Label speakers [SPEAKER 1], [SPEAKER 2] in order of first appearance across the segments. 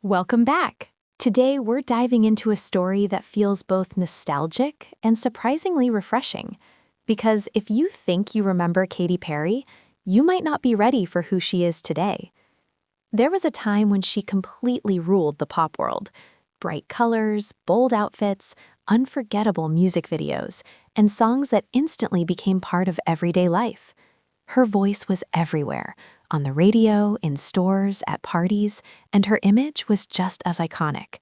[SPEAKER 1] Welcome back! Today, we're diving into a story that feels both nostalgic and surprisingly refreshing. Because if you think you remember Katy Perry, you might not be ready for who she is today. There was a time when she completely ruled the pop world. Bright colors, bold outfits, unforgettable music videos, and songs that instantly became part of everyday life. Her voice was everywhere, on the radio, in stores, at parties, and her image was just as iconic.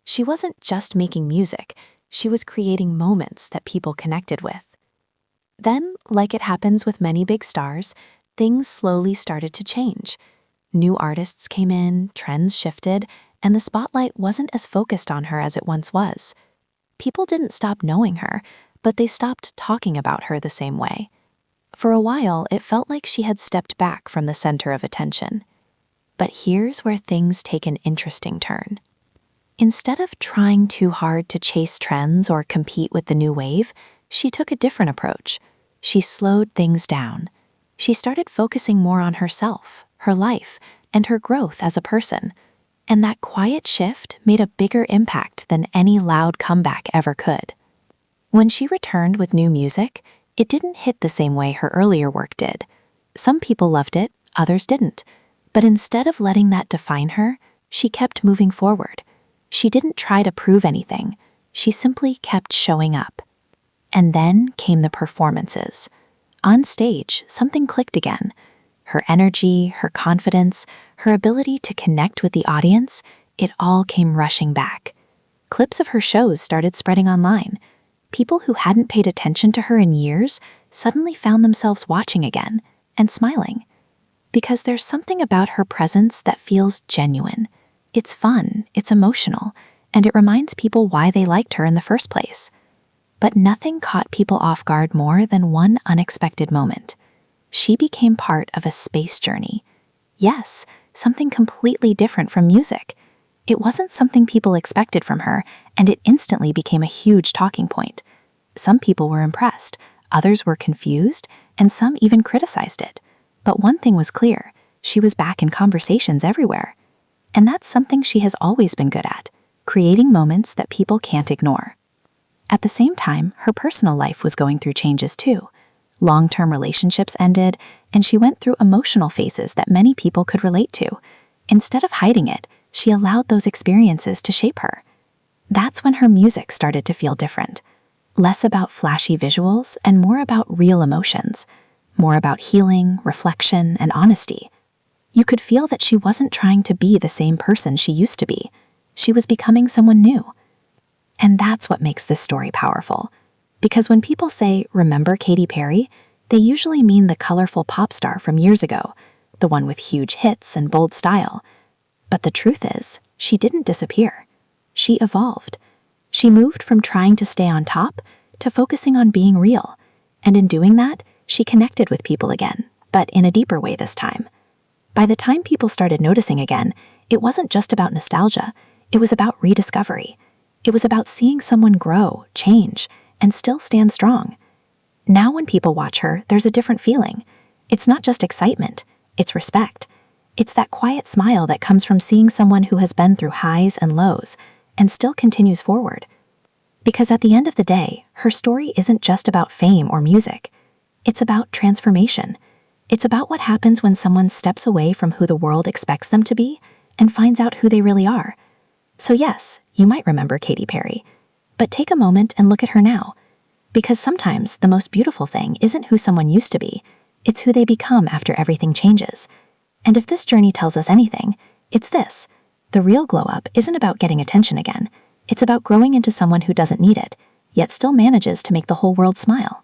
[SPEAKER 1] She wasn't just making music, she was creating moments that people connected with. Then, like it happens with many big stars, things slowly started to change. New artists came in, trends shifted, and the spotlight wasn't as focused on her as it once was. People didn't stop knowing her, but they stopped talking about her the same way. For a while, it felt like she had stepped back from the center of attention. But here's where things take an interesting turn. Instead of trying too hard to chase trends or compete with the new wave, she took a different approach. She slowed things down. She started focusing more on herself, her life, and her growth as a person. And that quiet shift made a bigger impact than any loud comeback ever could. When she returned with new music, it didn't hit the same way her earlier work did. Some people loved it, others didn't. But instead of letting that define her, she kept moving forward. She didn't try to prove anything. She simply kept showing up. And then came the performances. On stage, something clicked again. Her energy, her confidence, her ability to connect with the audience, it all came rushing back. Clips of her shows started spreading online. People who hadn't paid attention to her in years suddenly found themselves watching again and smiling. Because there's something about her presence that feels genuine. It's fun, it's emotional, and it reminds people why they liked her in the first place. But nothing caught people off guard more than one unexpected moment. She became part of a space journey. Yes, something completely different from music. It wasn't something people expected from her, and it instantly became a huge talking point. Some people were impressed, others were confused, and some even criticized it. But one thing was clear, she was back in conversations everywhere. And that's something she has always been good at, creating moments that people can't ignore. At the same time, her personal life was going through changes too. Long-term relationships ended, and she went through emotional phases that many people could relate to. Instead of hiding it, she allowed those experiences to shape her. That's when her music started to feel different. Less about flashy visuals and more about real emotions. More about healing, reflection, and honesty. You could feel that she wasn't trying to be the same person she used to be. She was becoming someone new. And that's what makes this story powerful. Because when people say, "Remember Katy Perry?" they usually mean the colorful pop star from years ago, the one with huge hits and bold style. But the truth is, she didn't disappear. She evolved. She moved from trying to stay on top to focusing on being real. And in doing that, she connected with people again, but in a deeper way this time. By the time people started noticing again, it wasn't just about nostalgia, it was about rediscovery. It was about seeing someone grow, change, and still stand strong. Now when people watch her, there's a different feeling. It's not just excitement, it's respect. It's that quiet smile that comes from seeing someone who has been through highs and lows and still continues forward. Because at the end of the day, her story isn't just about fame or music. It's about transformation. It's about what happens when someone steps away from who the world expects them to be and finds out who they really are. So yes, you might remember Katy Perry, but take a moment and look at her now. Because sometimes the most beautiful thing isn't who someone used to be, it's who they become after everything changes. And if this journey tells us anything, it's this. The real glow-up isn't about getting attention again. It's about growing into someone who doesn't need it, yet still manages to make the whole world smile.